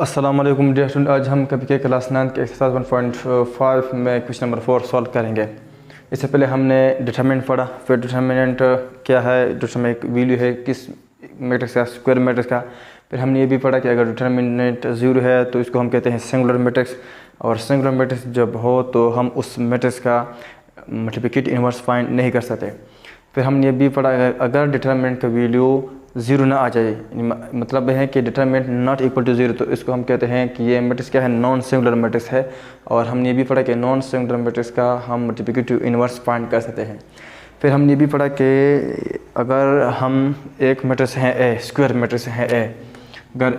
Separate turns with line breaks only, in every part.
अस्सलाम वालेकुम dear student. आज हम कभी के क्लास 9 के एक्सरसाइज 1.5 में क्वेश्चन नंबर 4 सॉल्व करेंगे। इससे पहले हमने डिटरमिनेंट पढ़ा, फिर डिटरमिनेंट क्या है, डिटरमिनेंट एक वैल्यू है किस मैट्रिक्स का, स्क्वायर मैट्रिक्स का। फिर हमने ये भी पढ़ा कि अगर डिटरमिनेंट 0 है तो इसको हम कहते हैं सिंगुलर मैट्रिक्स, और सिंगुलर मैट्रिक्स जब हो तो हम उस मैट्रिक्स का मल्टीप्लिकेटिव इनवर्स फाइंड नहीं कर सकते। फिर हमने ये भी पढ़ा अगर डिटरमिनेंट का वैल्यू 0 ना आ जाए, मतलब है कि डिटरमिनेंट नॉट इक्वल टू 0, तो इसको हम कहते हैं कि ये मैट्रिक्स क्या है, नॉन सिंगुलर मैट्रिक्स है। और हमने ये भी पढ़ा कि नॉन सिंगुलर मैट्रिक्स का हम मल्टीप्लिकेटिव इनवर्स फाइंड कर सकते हैं। फिर हमने ये भी पढ़ा कि अगर हम एक मैट्रिक्स है ए, स्क्वायर मैट्रिक्स है ए, अगर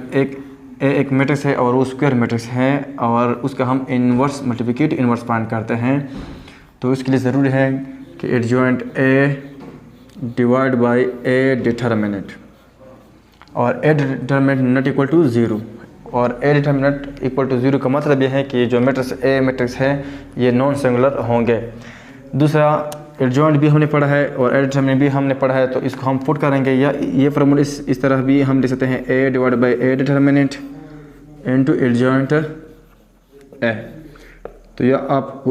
एक मैट्रिक्स है और वो स्क्वायर मैट्रिक्स है और उसका हम इनवर्स मल्टीप्लिकेटिव इनवर्स फाइंड करते हैं, तो इसके लिए ज़रूरी है कि adjoint A divide by A determinant, और ए डिटरमिनेंट नॉट इक्वल टू 0। और ए डिटरमिनेंट इक्वल टू 0 का मतलब यह है कि जो मैट्रिक्स ए मैट्रिक्स है ये नॉन सिंगुलर होंगे। दूसरा एडजॉइंट भी हमने पढ़ा है और ए डिटरमिनेंट भी हमने पढ़ा है, तो इसको हम पुट करेंगे, या ये फार्मूला इस तरह भी हम लिख सकते हैं, A divide by A determinant into adjoint A. तो या आप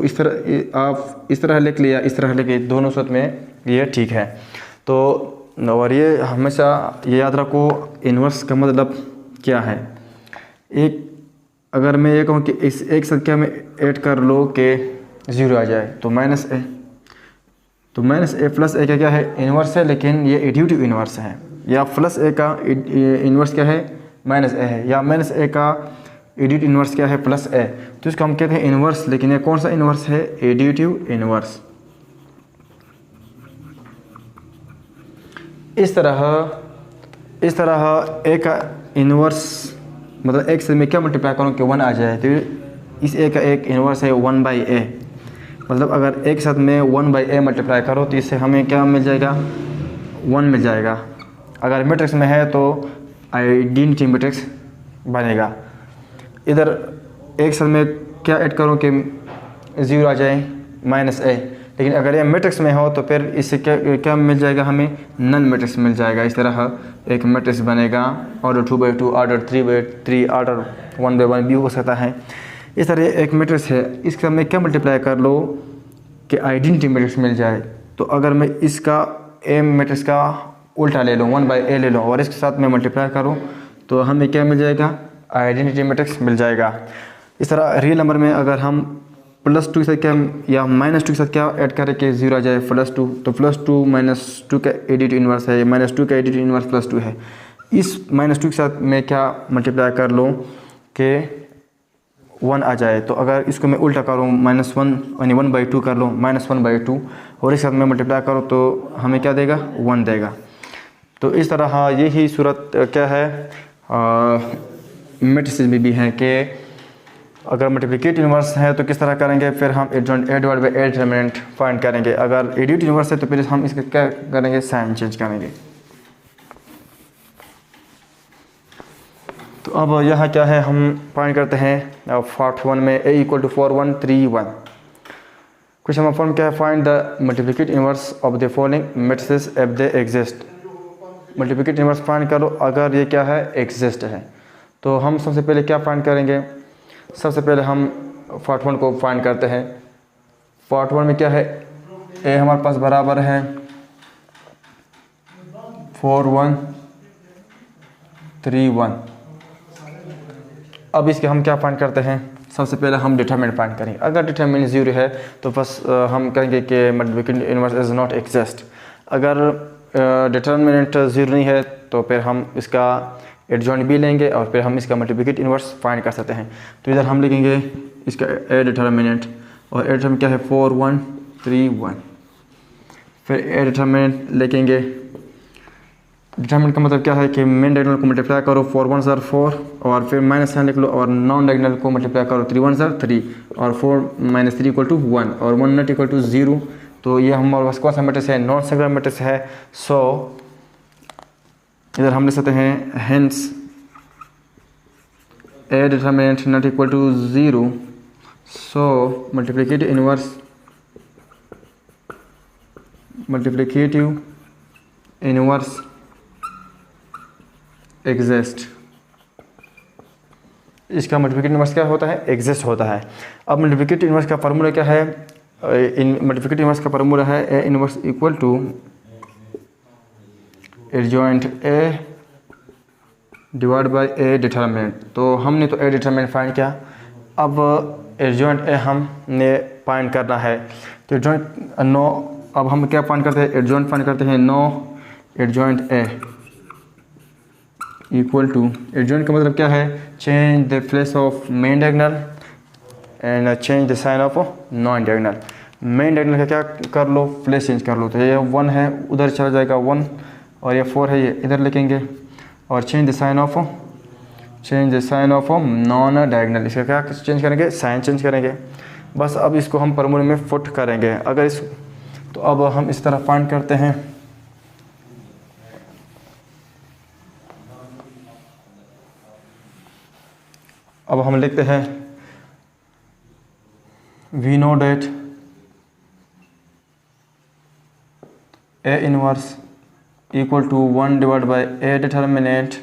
इस तरह लिख लिया, इस तरह लिखे, दोनों सूरत में ये ठीक है। तो और ये हमेशा ये याद रखो, इन्वर्स का मतलब क्या है। अगर मैं ये कहूँ कि इस एक संख्या में ऐड कर लो कि 0 आ जाए, तो माइनस ए, तो माइनस ए प्लस ए का क्या है, इन्वर्स है, लेकिन ये एडिटिव इन्वर्स है। या प्लस ए का इन्वर्स क्या है, माइनस ए है, या माइनस ए का एडिट इन्वर्स क्या है, प्लस ए। तो इसको हम कहते हैं इन्वर्स, लेकिन ये कौन सा इन्वर्स है, एडिटिव इन्वर्स। इस तरह ए का इन्वर्स मतलब एक से मैं क्या मल्टीप्लाई करूँ कि 1 आ जाए, तो इस ए का एक इन्वर्स है 1 बाई ए। मतलब अगर एक साथ में 1 बाई ए मल्टीप्लाई करो तो इससे हमें क्या मिल जाएगा, 1 मिल जाएगा। अगर मैट्रिक्स में है तो आइडेंटिटी मैट्रिक्स बनेगा। इधर एक साथ में क्या ऐड करूँ कि 0 आ जाए, माइनस ए। लेकिन अगर ये मैट्रिक्स में हो तो फिर इससे क्या मिल जाएगा, हमें नन मैट्रिक्स मिल जाएगा। इस तरह एक मैट्रिक्स बनेगा, ऑर्डर 2/2, ऑर्डर 3/3, ऑर्डर 1/1 भी हो सकता है। इस तरह एक मैट्रिक्स है, इसका मैं क्या मल्टीप्लाई कर लो कि आइडेंटिटी मैट्रिक्स मिल जाए। तो अगर मैं इसका ए मैट्रिक्स का उल्टा ले लूँ, 1 बाई ए ले लूँ, और इसके साथ मैं मल्टीप्लाई करूँ तो हमें क्या मिल जाएगा, आइडेंटिटी मैट्रिक्स मिल जाएगा। इस तरह रियल नंबर में अगर हम +2 के साथ क्या या -2 के साथ क्या ऐड करें कि 0 आ जाए, +2, तो +2 -2 का एडिट इन्वर्स है, -2 का एडिट इन्वर्स +2 है। इस -2 के साथ मैं क्या मल्टीप्लाई कर लूँ कि 1 आ जाए। तो अगर इसको मैं उल्टा करूँ, -1 यानी 1/2 कर लूँ, -1/2, और इस साथ मैं मल्टीप्लाई करूँ तो हमें क्या देगा, 1 देगा। तो इस तरह यही सूरत क्या है मैट्रिक्स में भी है कि अगर मल्टीप्लिकेटिव इन्वर्स है तो किस तरह करेंगे, फिर हम adjoint A divide by A determinant find करेंगे। अगर एडिटिव इन्वर्स है तो फिर हम इसका क्या करेंगे, साइन चेंज करेंगे। तो अब यहाँ क्या है, हम फाइंड करते हैं पार्ट 1 में a = 4 1 3 1। क्वेश्चन नंबर 4 क्या है, find the multiplicative inverse of the following matrices if they exist. Multiplicative inverse find करो अगर ये क्या है, एग्जिस्ट है। तो हम सबसे पहले क्या फाइंड करेंगे, सबसे पहले हम पार्ट 1 को फाइंड करते हैं। पार्ट 1 में क्या है, ए हमारे पास बराबर है 4 1 3 1। अब इसके हम क्या फाइंड करते हैं, सबसे पहले हम डिटरमिनेंट फाइंड करेंगे। अगर डिटरमिनेंट 0 है तो बस हम कहेंगे कि multiplicative inverse is not exist. अगर डिटरमिनेंट 0 नहीं है तो फिर हम इसका एडजॉइंट भी लेंगे और फिर हम इसका मल्टीप्लिकेटिव इन्वर्स फाइंड कर सकते हैं। तो इधर हम लिखेंगे इसका ए डिटरमिनेंट, और ए डिटरमिनेंट क्या है, 4 1 3 1। फिर ए डिटरमिनेंट लिखेंगे, डिटरमिनेंट का मतलब क्या है कि मेन डायगोनल को मल्टीप्लाई करो, 4 1 * 4, और फिर माइनस साइन लिख लो, और नॉन डायगोनल को मल्टीप्लाई करो, 3 1 * 3, और 4 - 3 = 1, और 1 not equal to 0। तो ये हमारे पास कौन सा मैट्रिक्स है, नॉन सिंगुलर मैट्रिक्स है। सो इधर हम लिख सकते हैं hence A determinant not equal to 0, so multiplicative inverse exist. इसका मल्टीप्लिकेटिव इन्वर्स क्या होता है, एग्जिस्ट होता है। अब मल्टीप्लिकेटिव इन्वर्स का फार्मूला क्या है, मल्टीप्लिकेटिव इन्वर्स का फार्मूला है A inverse equal to adjoint A divide by A determinant. तो हमने तो ए डिटर्मिनेंट फाइंड किया, अब एडजॉइंट ए हमने फाइंड करना है। तो एडजॉइंट नो, अब हम क्या फाइंड करते हैं, एडजॉइंट फाइंड करते हैं, no adjoint A equal to, adjoint का मतलब क्या है, change the place of main diagonal and change the sign of non diagonal. Main diagonal का क्या कर लो, प्लेस चेंज कर लो। तो ये 1 है, उधर चला जाएगा 1, और ये 4 है, ये इधर लिखेंगे, और change the sign of non diagonal. इसका क्या चेंज करेंगे, साइन चेंज करेंगे। बस अब इसको हम फार्मूले में फुट करेंगे। अगर इस, तो अब हम इस तरह फाइंड करते हैं, अब हम लिखते हैं we know that A inverse equal to 1 divide by A determinant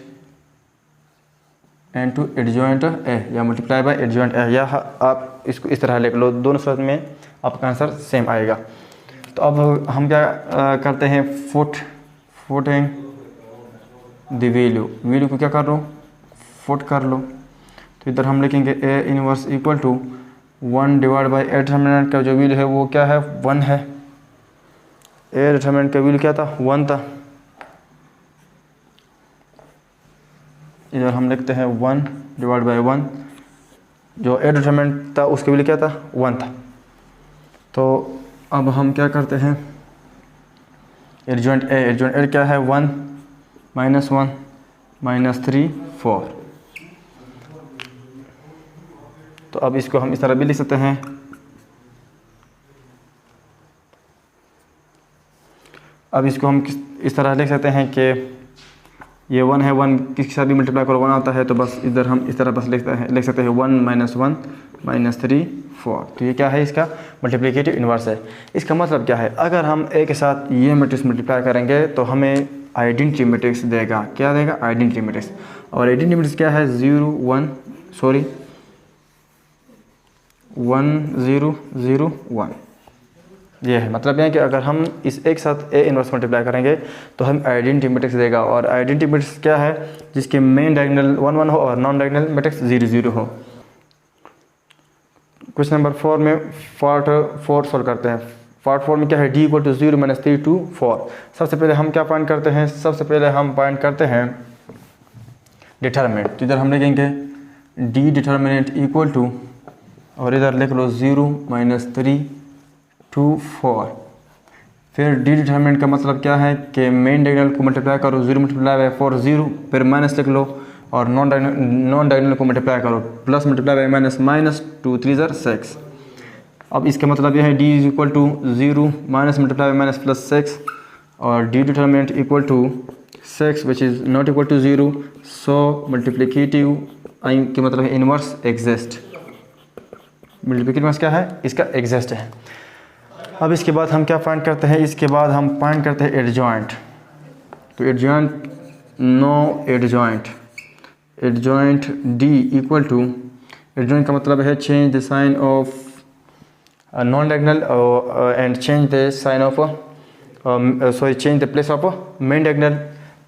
and to adjoint A, या मल्टीप्लाई बाय एडजॉइंट ए, या आप इसको इस तरह लिख लो, दोनों सूरत में आपका आंसर सेम आएगा। तो अब हम क्या करते हैं, फुटिंग द वैल्यू को क्या कर लो, फुट कर लो। तो इधर हम लिखेंगे A inverse equal to 1 divide by A determinant का जो वैल्यू है वो क्या है, 1 है। ए डिटर्मिनेंट का वैल्यू क्या था, 1 था। इधर हम लिखते हैं 1 डिवाइड बाई 1, जो ए डिटर्मिनेंट था उसका वैल्यू क्या था, 1 था। तो अब हम क्या करते हैं, एडजॉइंट ए क्या है, 1 माइनस 1 माइनस 3 4। तो अब इसको हम इस तरह भी लिख सकते हैं, अब इसको हम इस तरह लिख सकते हैं कि ये 1 है, 1 किसके साथ भी मल्टीप्लाई करो 1 आता है, तो बस इधर हम इस तरह बस लिख सकते हैं 1 माइनस 1 माइनस 3 4। तो ये क्या है, इसका मल्टीप्लिकेटिव इन्वर्स है। इसका मतलब क्या है, अगर हम ए के साथ ये मैट्रिक्स मल्टीप्लाई करेंगे तो हमें आइडेंटिटी मैट्रिक्स देगा। क्या देगा, आइडेंटिटी मैट्रिक्स। और आइडेंटिटी मैट्रिक्स क्या है, 1 0 0 1। ये है मतलब है कि अगर हम इस एक साथ ए इनवर्स मल्टीप्लाई करेंगे तो हम आइडेंटिटी मैट्रिक्स देगा। और आइडेंटिटी मैट्रिक्स क्या है, जिसके मेन डायगोनल 1 1 हो और नॉन डायगोनल मैट्रिक्स 0 0 हो। क्वेश्चन नंबर 4 में पार्ट 4 सॉल्व करते हैं। पार्ट 4 में क्या है, डी इक्वल टू 0 माइनस 3 2 4। सबसे पहले हम क्या फाइंड करते हैं, सबसे पहले हम फाइंड करते हैं डिटर्मिनेंट। तो इधर हम लिखेंगे डी डिटर्मिनेंट इक्वल टू, और इधर लिख लो 0 माइनस 3 2 4। फिर डी डिटर्मिनेंट का मतलब क्या है कि मेन डायगोनल को मल्टीप्लाई करो, 0 मल्टीप्लाई बाय 4 0, फिर माइनस लिख लो, और नॉन डायगोनल को मल्टीप्लाई करो, plus multiply by minus, minus 2 3 6। अब इसका मतलब यह है D is equal to 0 minus multiply by minus plus 6, और D determinant equal to 6 which is not equal to 0। So multiplicative के मतलब है इनवर्स एग्जिस्ट। मल्टीप्लिकेटिव इनवर्स क्या है, इसका एग्जिस्ट है। अब इसके बाद हम क्या फाइंड करते हैं, इसके बाद हम फाइंड करते हैं एडजॉइंट। तो adjoint, no adjoint D equal to, adjoint का मतलब है change the sign of non diagonal and change the sign of change the place of main diagonal.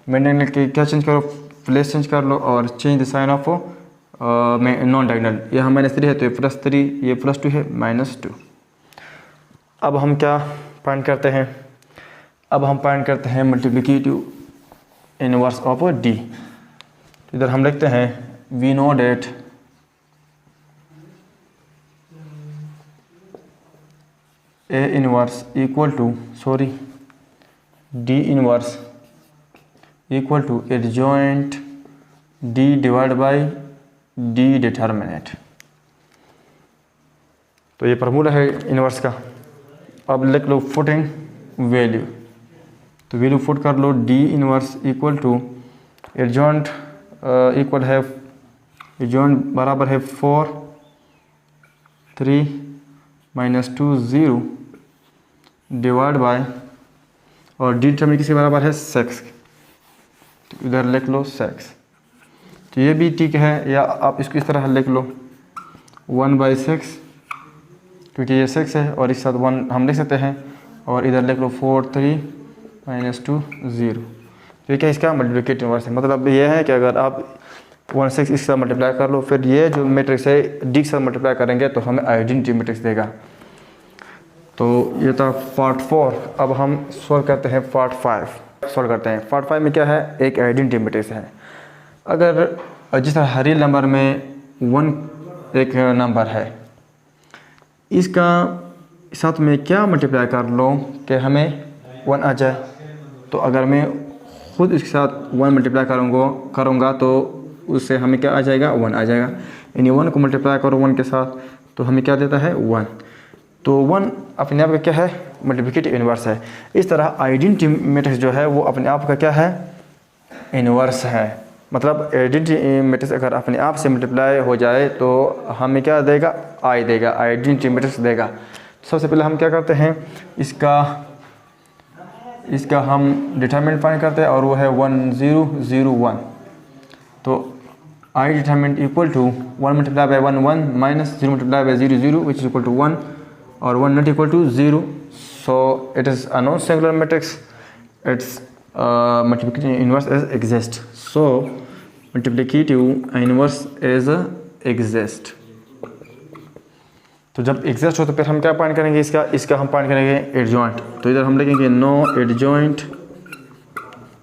Main diagonal की क्या चेंज करो, प्लेस चेंज कर लो, और change the sign of non diagonal. यहाँ -3 है तो ये +3, ये +2 है -2। अब हम क्या फाइंड करते हैं, अब हम फाइंड करते हैं मल्टीप्लिकेटिव इनवर्स ऑफ डी। इधर हम लिखते हैं we know that A inverse equal to, D inverse equal to adjoint D divide by D determinant. तो ये फार्मूला है इनवर्स का। अब लिख लो फुटिंग वैल्यू, तो वैल्यू फुट कर लो, D inverse equal to adjoint equal है, एडजॉइंट बराबर है 4 3 -2 0 डिवाइड बाय, और डी डिटर्मिनेंट किसके बराबर है, 6। तो इधर लिख लो 6। तो ये भी ठीक है, या आप इसको इस तरह लिख लो 1/6, क्योंकि ये 6 है और इस साथ 1 हम लिख सकते हैं, और इधर लिख लो 4 3 -2 0। तो ये क्या इसका मल्टीप्लिकेटिव इन्वर्स है। मतलब ये है कि अगर आप 1 6 इसके साथ मल्टीप्लाई कर लो, फिर ये जो मैट्रिक्स है डी के साथ मल्टीप्लाई करेंगे तो हमें आइडेंटिटी मैट्रिक्स देगा। तो ये था पार्ट 4। अब हम सॉल्व करते हैं पार्ट 5 सॉल्व करते हैं। पार्ट 5 में क्या है, एक आइडेंटिटी मैट्रिक्स है। अगर जिस तरह हर रियल नंबर में 1 एक नंबर है, इसका साथ में क्या मल्टीप्लाई कर लो कि हमें 1 आ जाए। तो अगर मैं खुद इसके साथ 1 मल्टीप्लाई करूँगा तो उससे हमें क्या आ जाएगा, 1 आ जाएगा। यानी 1 को मल्टीप्लाई करो 1 के साथ तो हमें क्या देता है, 1। तो 1 अपने आप का क्या है, मल्टीप्लिकेटिव इन्वर्स है। इस तरह आइडेंटिटी मैट्रिक्स जो है वो अपने आप का क्या है, इन्वर्स है। मतलब आइडेंटिटी मैट्रिक्स अगर अपने आप से मल्टीप्लाई हो जाए तो हमें क्या देगा, आई देगा, आइडेंटिटी मैट्रिक्स देगा। सबसे पहले हम क्या करते हैं, इसका हम डिटरमिनेंट फाइंड करते हैं और वो है 1 0 0 1। तो I determinant equal to 1 multiply by 1 1 minus 0 multiply by 0 0 which is equal to 1 और 1 not equal to 0। So it is a non singular matrix, it's multiplicative inverse as exist. So multiplicative inverse as exist. तो जब exist हो तो फिर हम क्या find करेंगे, इसका हम फाइंड करेंगे एडजॉइंट। तो इधर हम लिखेंगे no adjoint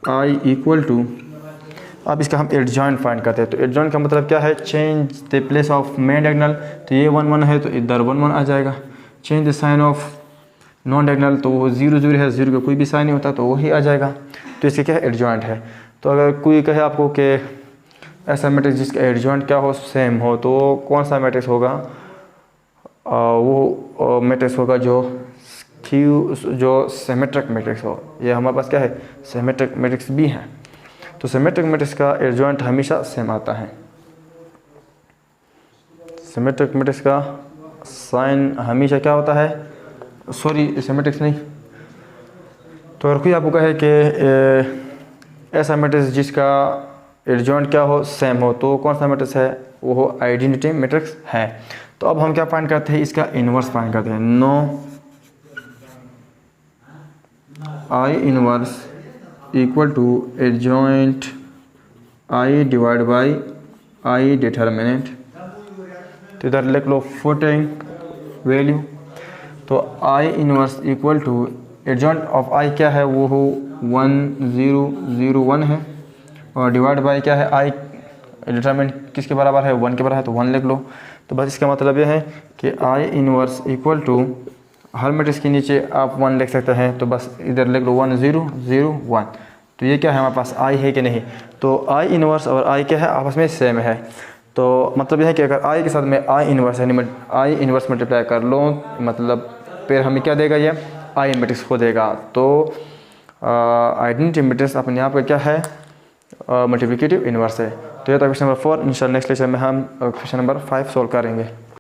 I equal to, अब इसका हम एडजॉइंट फाइंड करते हैं। तो एडजॉइंट का मतलब क्या है, change the place of main diagonal. तो ये 1 1 है तो इधर 1 1 आ जाएगा। Change the sign of non diagonal, तो वो 0 0 है, 0 का कोई भी साइन नहीं होता तो वही आ जाएगा। तो इसके क्या है, एडजॉइंट है। तो अगर कोई कहे आपको कि ऐसा मैट्रिक्स जिसका एडजॉइंट क्या हो, सेम हो, तो कौन सा मैट्रिक्स होगा, वो मैट्रिक्स होगा जो सिमेट्रिक मैट्रिक्स हो। ये हमारे पास क्या है, सिमेट्रिक मैट्रिक्स भी है। तो सिमेट्रिक मैट्रिक्स का एडजॉइंट हमेशा सेम आता है। सिमेट्रिक मैट्रिक्स का साइन हमेशा क्या होता है, सॉरी सिमेट्रिक्स नहीं। तो अगर कोई आपको कहे कि ऐसा मैट्रिक्स जिसका एडजॉइंट क्या हो, सेम हो, तो कौन सा मैट्रिक्स है, वो हो आइडेंटिटी मैट्रिक्स है। तो अब हम क्या फाइंड करते हैं, इसका इन्वर्स फाइंड करते हैं। Now I inverse equal to adjoint I divide by I determinant. तो इधर लिख लो फुटिंग वैल्यू। तो I inverse equal to adjoint of I क्या है, वो हो 1 0 0 1 है, और डिवाइड बाई क्या है, आई डिटरमिनेंट किसके बराबर है, 1 के बराबर है, तो 1 लिख लो। तो बस इसका मतलब ये है कि आई इन्वर्स इक्वल टू, हर मैट्रिक्स के नीचे आप 1 लिख सकते हैं, तो बस इधर लिख लो 1 0 0 1। तो ये क्या है, हमारे पास आई है कि नहीं। तो आई इन्वर्स और आई क्या है, आपस में सेम है। तो मतलब यह है कि अगर आई के साथ में आई इन्वर्स यानी आई इन्वर्स मल्टीप्लाई कर लो, मतलब फिर हमें क्या देगा, ये आई मैट्रिक्स को देगा। तो आइडेंटिटी मैट्रिक्स अपने आप का क्या है, मल्टीप्लिकेटिव इन्वर्स है। तो ये था क्वेश्चन नंबर 4। इंशाल्लाह नेक्स्ट लेक्चर में हम क्वेश्चन नंबर 5 सॉल्व करेंगे।